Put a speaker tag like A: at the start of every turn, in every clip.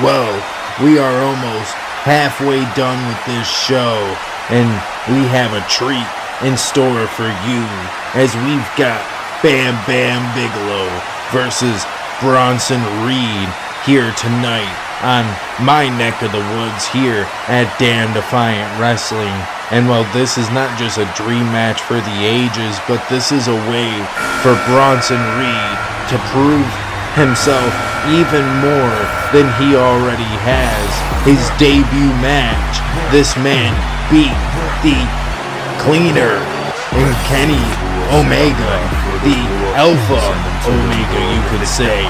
A: Well, we are almost halfway done with this show, and we have a treat in store for you, as we've got Bam Bam Bigelow versus Bronson Reed here tonight on my neck of the woods here at Damn Defiant Wrestling. And well, this is not just a dream match for the ages, but this is a way for Bronson Reed to prove himself even more than he already has. His debut match, this man beat the Cleaner and Kenny Omega, the Alpha Omega, you could say.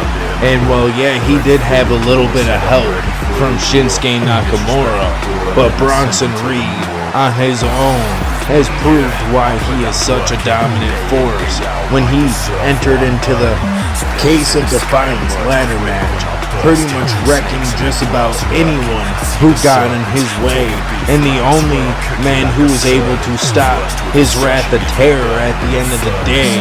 A: And well, yeah, he did have a little bit of help from Shinsuke Nakamura, but Bronson Reed on his own has proved why he is such a dominant force when he entered into the Case of Defiance ladder match, pretty much wrecking just about anyone who got in his way, and the only man who was able to stop his wrath of terror at the end of the day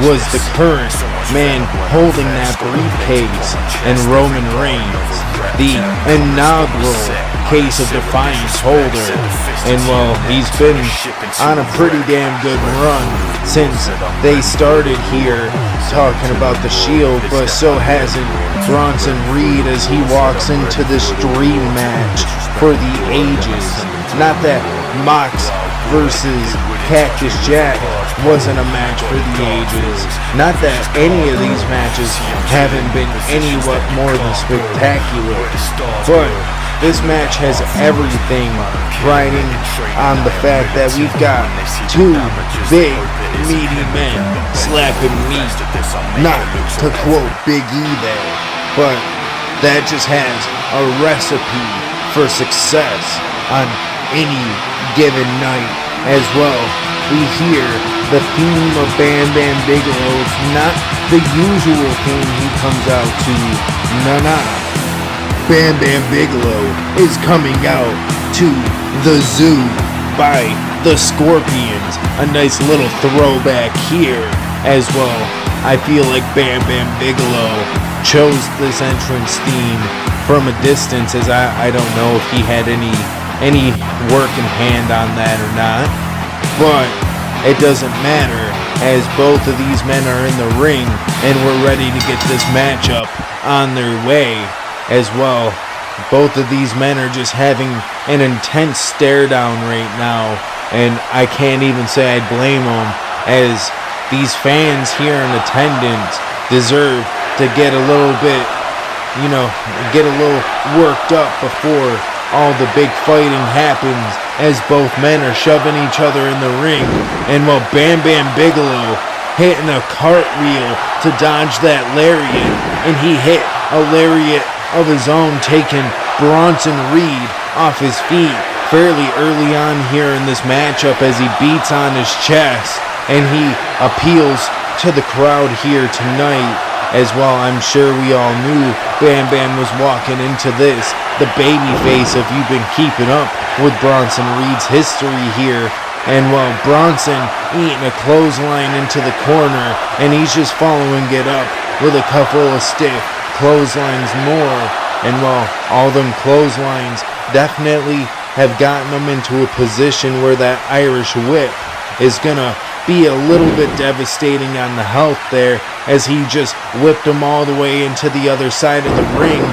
A: was the current man holding that briefcase, and Roman Reigns, the inaugural Case of Defiance holder. And well, he's been on a pretty damn good run since they started here talking about the Shield, but so hasn't Bronson Reed as he walks into this dream match for the ages. Not that Mox versus Cactus Jack wasn't a match for the ages. Not that any of these matches haven't been anywhat more than spectacular, but this match has everything riding on the fact that we've got two big, meaty men slapping meat. Not to quote Big E there, but that just has a recipe for success on any given night. As well, we hear the theme of Bam Bam Bigelow. It's not the usual theme he comes out to. Nah. Bam Bam Bigelow is coming out to The Zoo by the Scorpions. A nice little throwback here as well. I feel like Bam Bam Bigelow chose this entrance theme from a distance, as I don't know if he had any work in hand on that or not. But it doesn't matter, as both of these men are in the ring and we're ready to get this matchup on their way. As well, both of these men are just having an intense stare down right now, and I can't even say I blame them, as these fans here in attendance deserve to get a little bit, get a little worked up before all the big fighting happens, as both men are shoving each other in the ring. And while Bam Bam Bigelow hitting a cartwheel to dodge that lariat, and he hit a lariat of his own, taking Bronson Reed off his feet fairly early on here in this matchup, as he beats on his chest, and he appeals to the crowd here tonight. As well, I'm sure we all knew Bam Bam was walking into this the babyface, if you've been keeping up with Bronson Reed's history here. And while Bronson eating a clothesline into the corner, and he's just following it up with a couple of stiff clotheslines more. And while all them clotheslines definitely have gotten him into a position where that Irish whip is gonna be a little bit devastating on the health there, as he just whipped him all the way into the other side of the ring,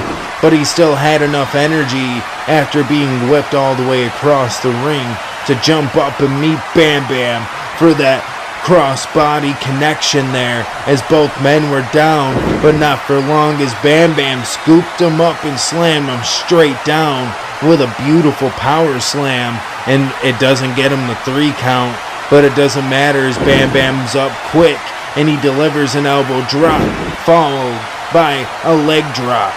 A: but he still had enough energy after being whipped all the way across the ring to jump up and meet Bam Bam for that cross-body connection there, as both men were down, but not for long, as Bam Bam scooped him up and slammed him straight down with a beautiful power slam. And it doesn't get him the 3 count, but it doesn't matter, as Bam Bam's up quick, and he delivers an elbow drop followed by a leg drop,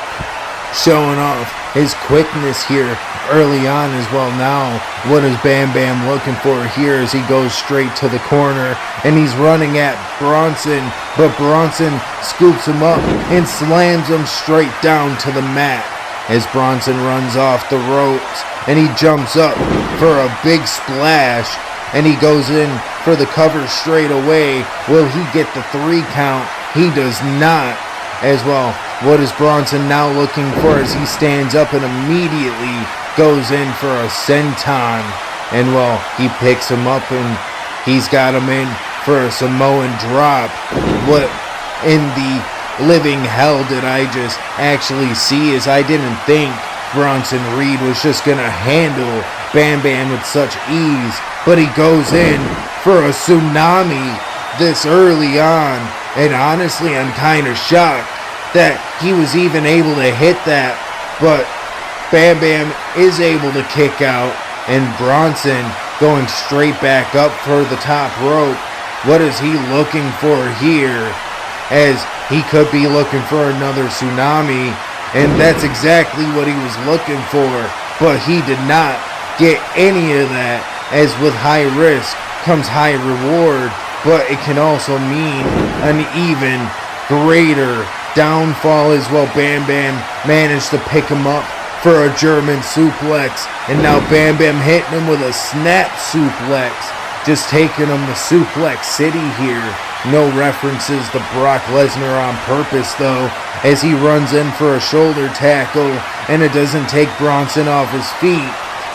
A: showing off his quickness here early on as well. Now, what is Bam Bam looking for here, as he goes straight to the corner, and he's running at Bronson, but Bronson scoops him up and slams him straight down to the mat, as Bronson runs off the ropes, and he jumps up for a big splash, and he goes in for the cover straight away. Will he get the 3 count? He does not. As well, what is Bronson now looking for as he stands up and immediately goes in for a senton? And well, he picks him up and he's got him in for a Samoan drop. What in the living hell did I just actually see? As I didn't think Bronson Reed was just gonna handle Bam Bam with such ease, but he goes in for a tsunami this early on, and honestly I'm kind of shocked that he was even able to hit that, but Bam Bam is able to kick out, and Bronson going straight back up for the top rope. What is he looking for here? As he could be looking for another tsunami, and that's exactly what he was looking for, but he did not get any of that, as with high risk comes high reward, but it can also mean an even greater downfall as well. Bam Bam managed to pick him up for a German suplex, and now Bam Bam hitting him with a snap suplex, just taking him to Suplex City here. No references to Brock Lesnar on purpose though, as he runs in for a shoulder tackle, and it doesn't take Bronson off his feet.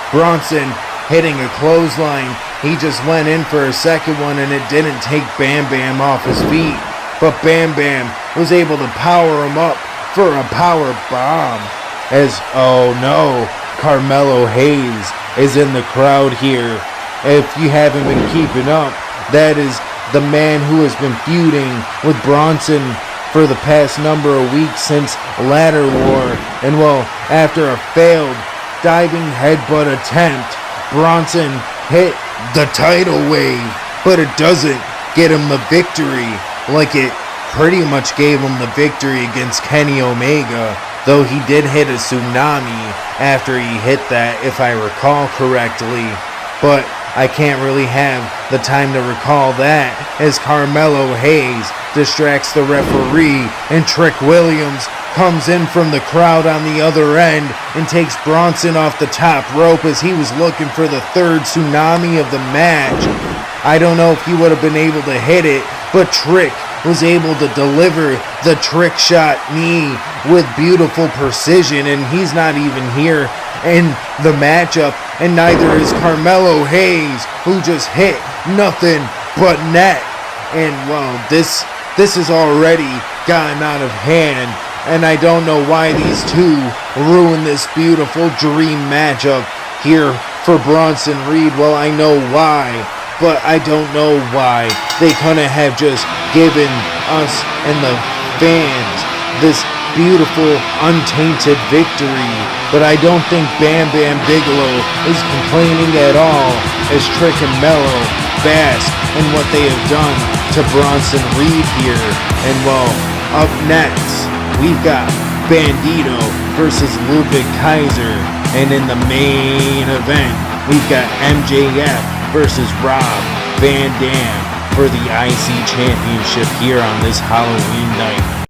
A: Bronson hitting a clothesline. He just went in for a second one, and it didn't take Bam Bam off his feet, but Bam Bam was able to power him up for a power bomb. As, oh no, Carmelo Hayes is in the crowd here. If you haven't been keeping up, that is the man who has been feuding with Bronson for the past number of weeks since Ladder War. And well, after a failed diving headbutt attempt, Bronson hit the tidal wave, but it doesn't get him the victory like it pretty much gave him the victory against Kenny Omega, though he did hit a tsunami after he hit that, if I recall correctly. But I can't really have the time to recall that, as Carmelo Hayes distracts the referee, and Trick Williams comes in from the crowd on the other end and takes Bronson off the top rope as he was looking for the third tsunami of the match. I don't know if he would have been able to hit it, but Trick was able to deliver the trick shot knee with beautiful precision, and he's not even here in the matchup, and neither is Carmelo Hayes, who just hit nothing but net. And well, this has already gotten out of hand, and I don't know why these two ruined this beautiful dream matchup here for Bronson Reed. Well, I know why, but I don't know why they couldn't have just given us and the fans this beautiful, untainted victory. But I don't think Bam Bam Bigelow is complaining at all, as Trick and Mello bask in what they have done to Bronson Reed here. And well, up next, we've got Bandito versus Ludwig Kaiser. And in the main event, we've got MJF versus Rob Van Dam for the IC Championship here on this Halloween night.